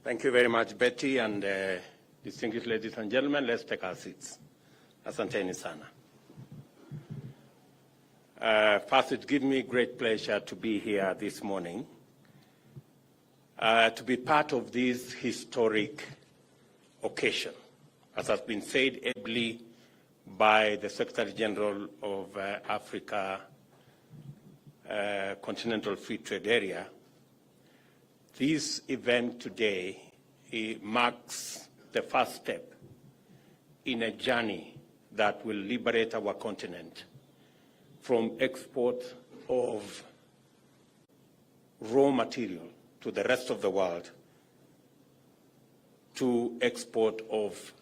Thank you very much, Betty, and distinguished ladies and gentlemen, let's take our seats. Asanteni sana. First, it gives me great pleasure to be here this morning, to be part of this historic occasion, as has been said ably by the Secretary General of Africa Continental Free Trade Area. This event today marks the first step in a journey that will liberate our continent from export of raw material to the rest of the world to export of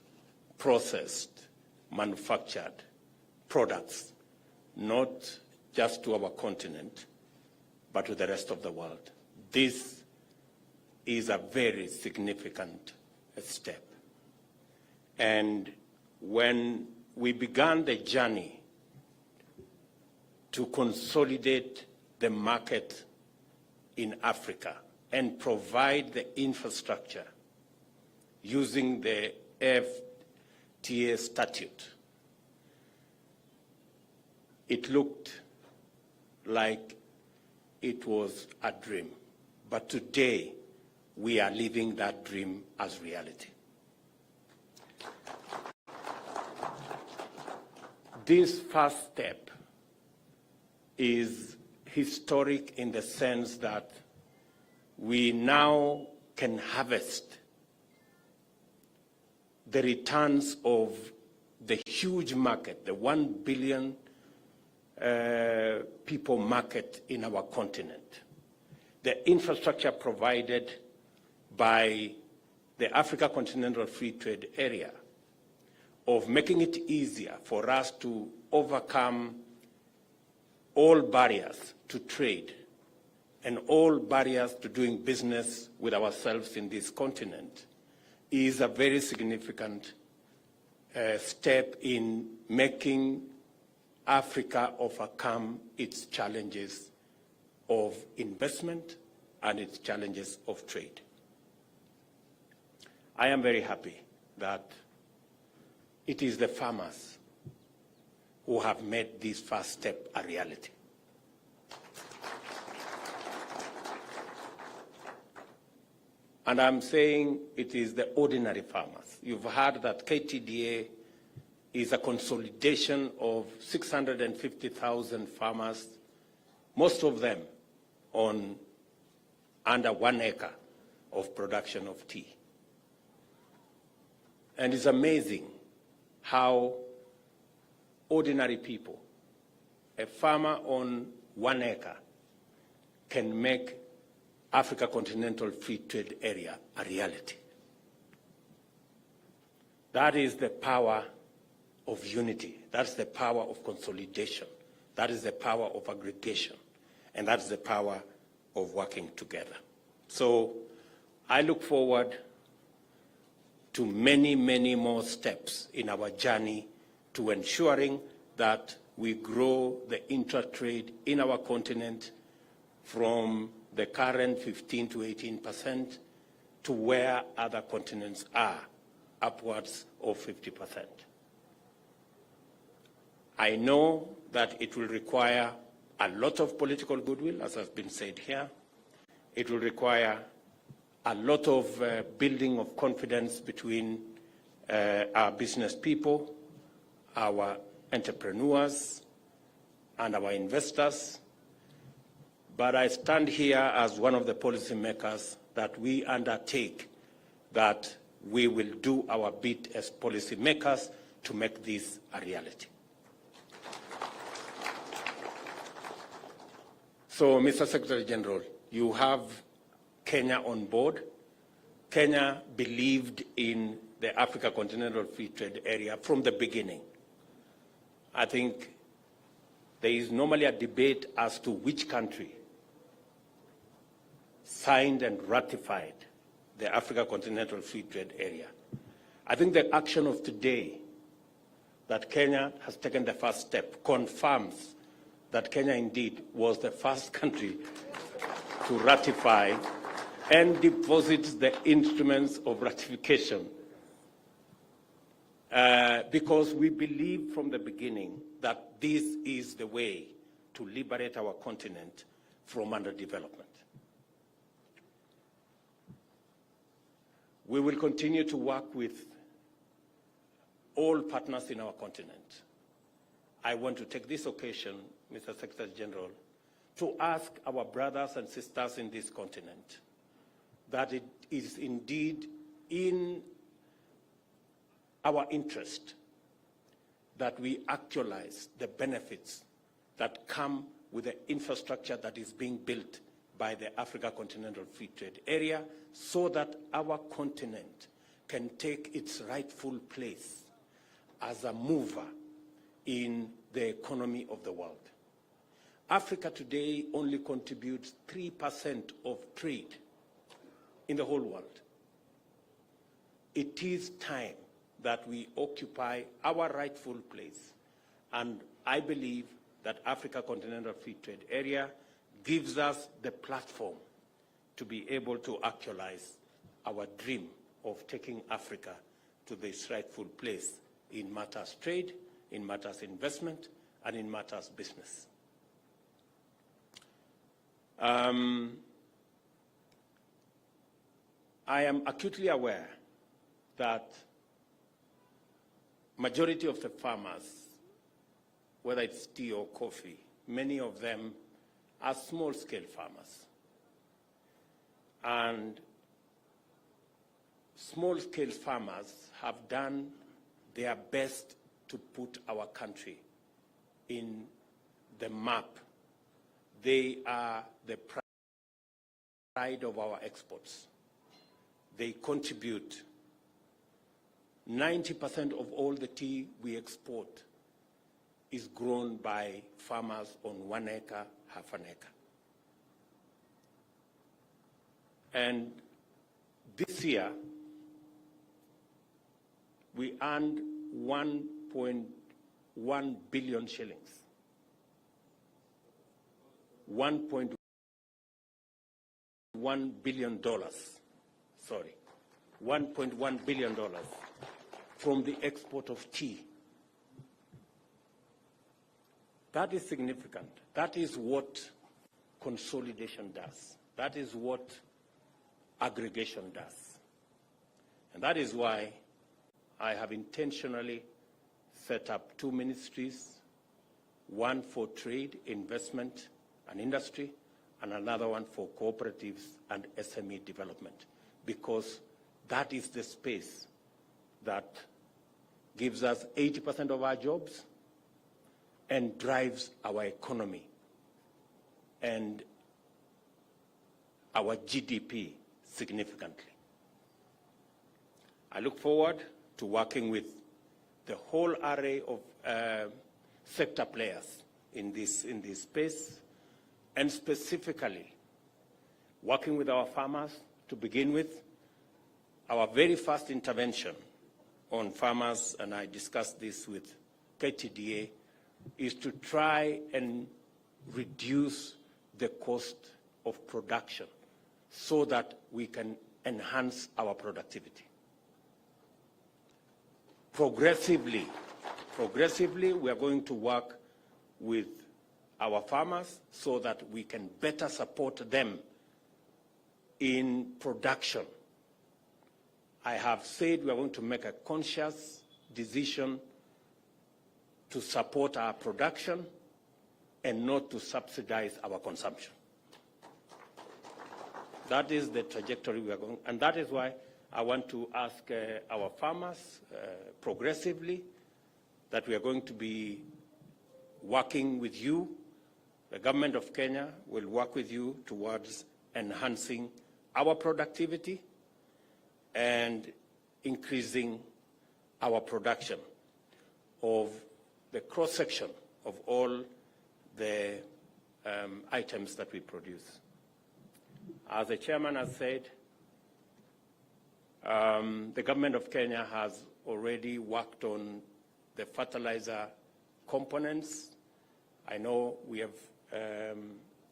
processed, manufactured products, not just to our continent, but to the rest of the world. This is a very significant step. And when we began the journey to consolidate the market in Africa and provide the infrastructure using the AfCFTA statute, it looked like it was a dream. But today, we are living that dream as reality. This first step is historic in the sense that we now can harvest the returns of the huge market, the 1 billion people market in our continent. The infrastructure provided by the Africa Continental Free Trade Area of making it easier for us to overcome all barriers to trade and all barriers to doing business with ourselves in this continent is a very significant step in making Africa overcome its challenges of investment and its challenges of trade. I am very happy that it is the farmers who have made this first step a reality. And I'm saying it is the ordinary farmers. You've heard that KTDA is a consolidation of 650,000 farmers, most of them on under 1 acre of production of tea. And it's amazing how ordinary people, a farmer on 1 acre, can make Africa Continental Free Trade Area a reality. That is the power of unity. That's the power of consolidation. That is the power of aggregation. And that's the power of working together. So I look forward to many, many more steps in our journey to ensuring that we grow the intra-trade in our continent from the current 15 to 18% to where other continents are, upwards of 50%. I know that it will require a lot of political goodwill, as has been said here. It will require a lot of building of confidence between our business people, our entrepreneurs, and our investors. But I stand here as one of the policymakers that we undertake that we will do our bit as policymakers to make this a reality. So, Mr. Secretary General, you have Kenya on board. Kenya believed in the Africa Continental Free Trade Area from the beginning. I think there is normally a debate as to which country signed and ratified the Africa Continental Free Trade Area. I think the action of today that Kenya has taken the first step confirms that Kenya indeed was the first country to ratify and deposits the instruments of ratification because we believe from the beginning that this is the way to liberate our continent from underdevelopment. We will continue to work with all partners in our continent. I want to take this occasion, Mr. Secretary General, to ask our brothers and sisters in this continent that it is indeed in our interest that we actualize the benefits that come with the infrastructure that is being built by the Africa Continental Free Trade Area so that our continent can take its rightful place as a mover in the economy of the world. Africa today only contributes 3% of trade in the whole world. It is time that we occupy our rightful place, and I believe that Africa Continental Free Trade Area gives us the platform to be able to actualize our dream of taking Africa to this rightful place in matters trade, in matters investment, and in matters business. I am acutely aware that majority of the farmers, whether it's tea or coffee, many of them are small-scale farmers. And small-scale farmers have done their best to put our country in the map. They are the pride of our exports. They contribute 90% of all the tea we export is grown by farmers on 1 acre, half an acre. And this year, we earned 1.1 billion shillings. $1.1 billion, sorry, $1.1 billion from the export of tea. That is significant. That is what consolidation does. That is what aggregation does. And that is why I have intentionally set up 2 ministries, one for trade, investment, and industry, and another one for cooperatives and SME development, because that is the space that gives us 80% of our jobs and drives our economy and our GDP significantly. I look forward to working with the whole array of sector players in this space, and specifically working with our farmers to begin with. Our very first intervention on farmers, and I discussed this with KTDA, is to try and reduce the cost of production so that we can enhance our productivity. Progressively, we are going to work with our farmers so that we can better support them in production. I have said we are going to make a conscious decision to support our production and not to subsidize our consumption. That is the trajectory we are going, and that is why I want to ask our farmers progressively that we are going to be working with you. The government of Kenya will work with you towards enhancing our productivity and increasing our production of the cross-section of all the items that we produce. As the chairman has said, the government of Kenya has already worked on the fertilizer components. I know we have,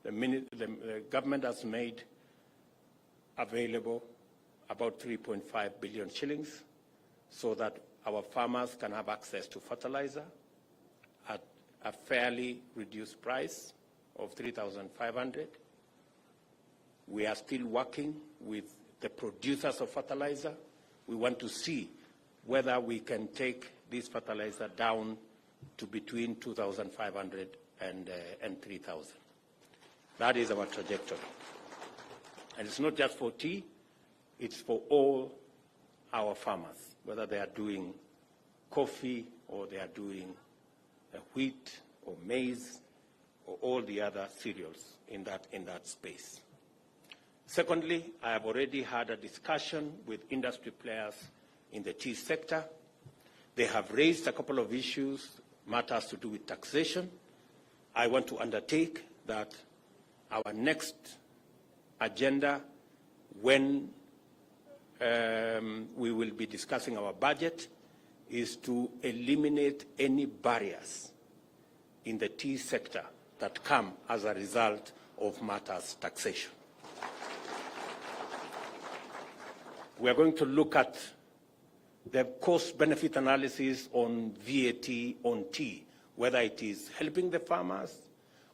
the government has made available, about 3.5 billion shillings, so that our farmers can have access to fertilizer at a fairly reduced price of 3,500. We are still working with the producers of fertilizer. We want to see whether we can take this fertilizer down to between 2,500 and 3,000. That is our trajectory. And it's not just for tea, it's for all our farmers, whether they are doing coffee or they are doing wheat or maize or all the other cereals in that space. Secondly, I have already had a discussion with industry players in the tea sector. They have raised a couple of issues, matters to do with taxation. I want to undertake that our next agenda, when we will be discussing our budget, is to eliminate any barriers in the tea sector that come as a result of matters taxation. We are going to look at the cost-benefit analysis on VAT on tea, whether it is helping the farmers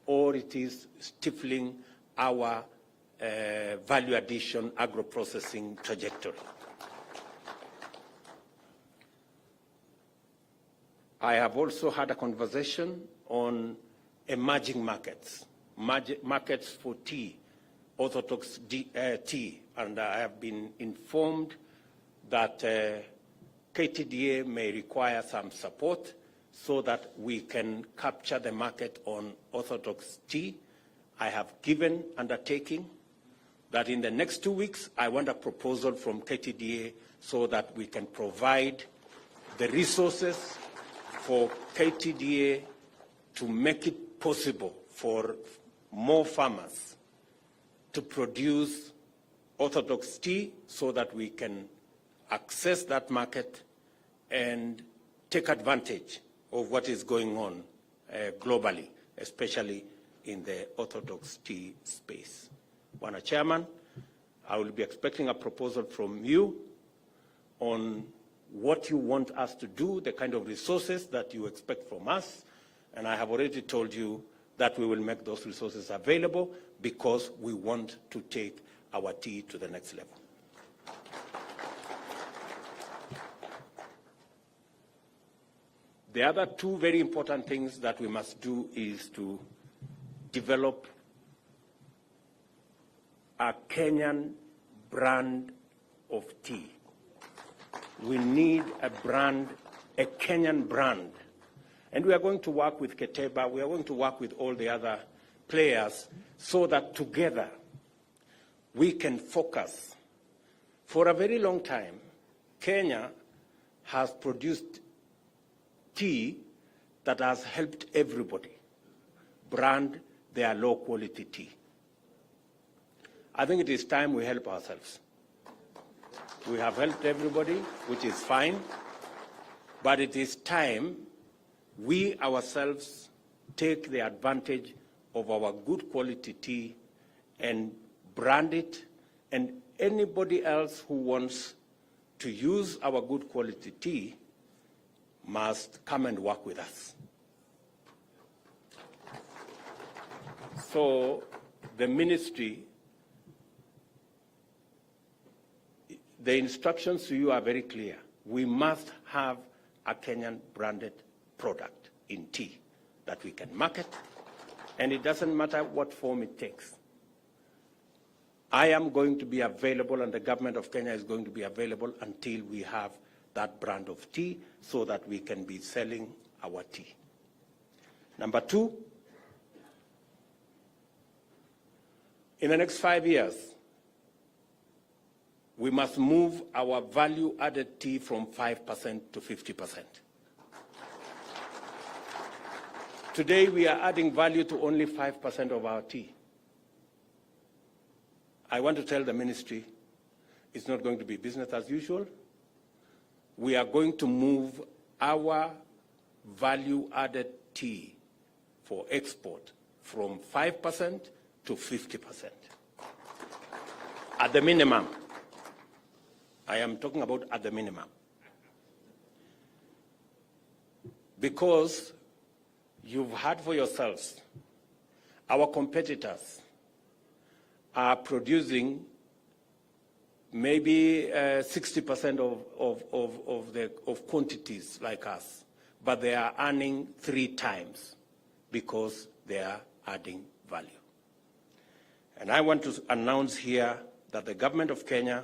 or it is stifling our value addition agro-processing trajectory. I have also had a conversation on emerging markets, markets for tea, orthodox tea, and I have been informed that KTDA may require some support so that we can capture the market on orthodox tea. I have given undertaking that in the next 2 weeks, I want a proposal from KTDA so that we can provide the resources for KTDA to make it possible for more farmers to produce orthodox tea so that we can access that market and take advantage of what is going on globally, especially in the orthodox tea space. Mr. Chairman, I will be expecting a proposal from you on what you want us to do, the kind of resources that you expect from us, and I have already told you that we will make those resources available because we want to take our tea to the next level. The other two very important things that we must do is to develop a Kenyan brand of tea. We need a brand, a Kenyan brand. And we are going to work with Keteba, we are going to work with all the other players so that together we can focus. For a very long time, Kenya has produced tea that has helped everybody brand their low-quality tea. I think it is time we help ourselves. We have helped everybody, which is fine, but it is time we ourselves take the advantage of our good quality tea and brand it, and anybody else who wants to use our good quality tea must come and work with us. So the ministry, the instructions to you are very clear. We must have a Kenyan branded product in tea that we can market, and it doesn't matter what form it takes. I am going to be available, and the government of Kenya is going to be available until we have that brand of tea so that we can be selling our tea. Number two, in the next 5 years, we must move our value-added tea from 5% to 50%. Today, we are adding value to only 5% of our tea. I want to tell the ministry it's not going to be business as usual. We are going to move our value-added tea for export from 5% to 50%. At the minimum. I am talking about at the minimum. Because you've heard for yourselves, our competitors are producing maybe 60% of quantities like us, but they are earning 3 times because they are adding value. And I want to announce here that the government of Kenya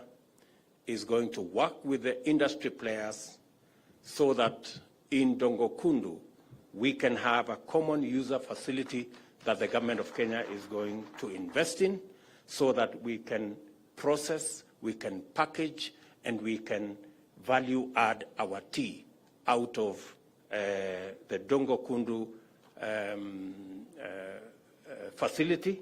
is going to work with the industry players so that in Dongokundu we can have a common user facility that the government of Kenya is going to invest in so that we can process, we can package, and we can value add our tea out of the Dongokundu facility.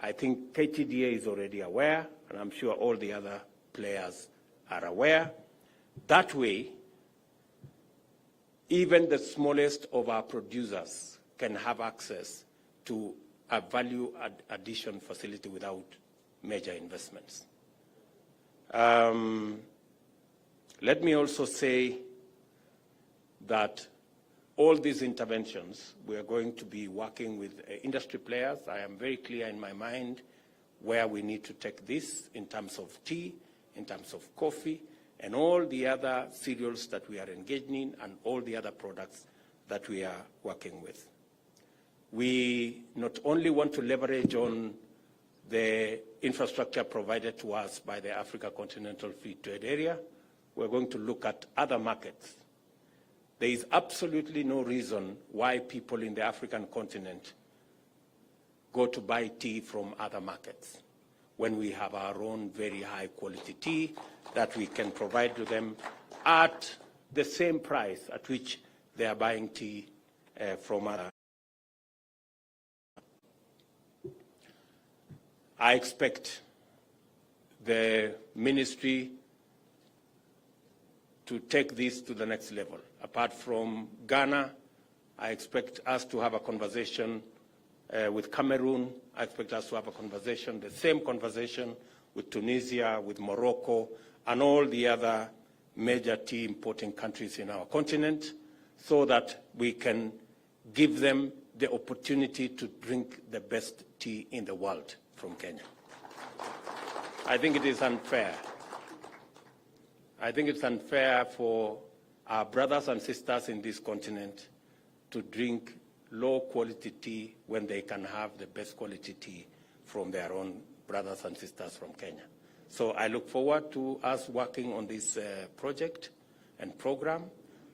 I think KTDA is already aware, and I'm sure all the other players are aware. That way, even the smallest of our producers can have access to a value addition facility without major investments. Let me also say that all these interventions, we are going to be working with industry players. I am very clear in my mind where we need to take this in terms of tea, in terms of coffee, and all the other cereals that we are engaged in, and all the other products that we are working with. We not only want to leverage on the infrastructure provided to us by the Africa Continental Free Trade Area, we're going to look at other markets. There is absolutely no reason why people in the African continent go to buy tea from other markets when we have our own very high quality tea that we can provide to them at the same price at which they are buying tea from other. I expect the ministry to take this to the next level. Apart from Ghana, I expect us to have a conversation with Cameroon. I expect us to have a conversation, the same conversation with Tunisia, with Morocco, and all the other major tea importing countries in our continent, so that we can give them the opportunity to drink the best tea in the world from Kenya. I think it is unfair. I think it's unfair for our brothers and sisters in this continent to drink low-quality tea when they can have the best quality tea from their own brothers and sisters from Kenya. So I look forward to us working on this project and program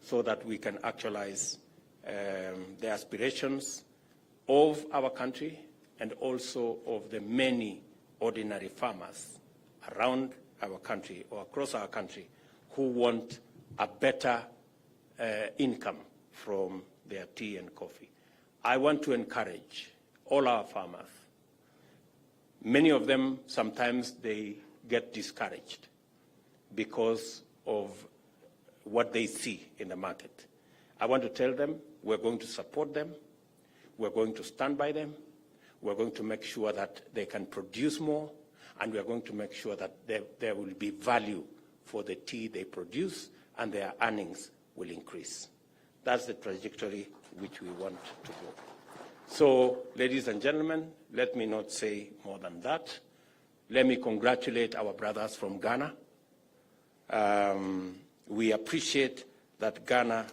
so that we can actualize the aspirations of our country and also of the many ordinary farmers around our country or across our country who want a better income from their tea and coffee. I want to encourage all our farmers. Many of them, sometimes they get discouraged because of what they see in the market. I want to tell them we're going to support them, we're going to stand by them, we're going to make sure that they can produce more, and we're going to make sure that there will be value for the tea they produce, and their earnings will increase. That's the trajectory which we want to go. So, ladies and gentlemen, let me not say more than that. Let me congratulate our brothers from Ghana. We appreciate that Ghana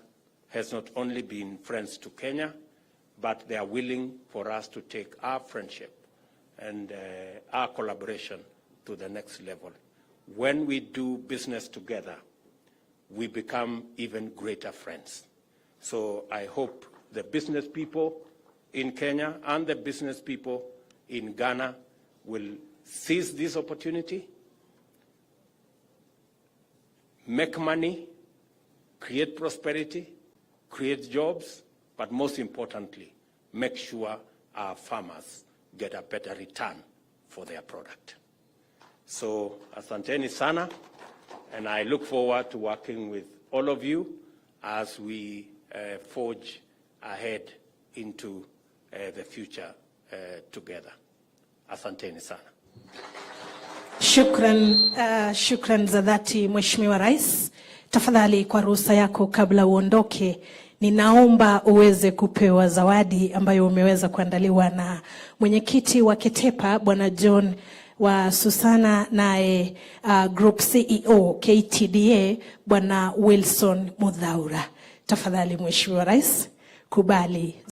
has not only been friends to Kenya, but they are willing for us to take our friendship and our collaboration to the next level. When we do business together, we become even greater friends. So I hope the business people in Kenya and the business people in Ghana will seize this opportunity, make money, create prosperity, create jobs, but most importantly, make sure our farmers get a better return for their product. So, asanteni sana, and I look forward to working with all of you as we forge ahead into the future together. Asanteni sana. Shukran za dhati Mheshimiwa Rais. Tafadhali kwa ruhusa yako kabla uondoke, ninaomba uweze kupewa zawadi ambayo umeweza kuandaliwa na mwenyekiti wa Ketepa Bwana John wa Susana, naye Group CEO KTDA Bwana Wilson Mudhaura. Tafadhali Mheshimiwa Rais, kubali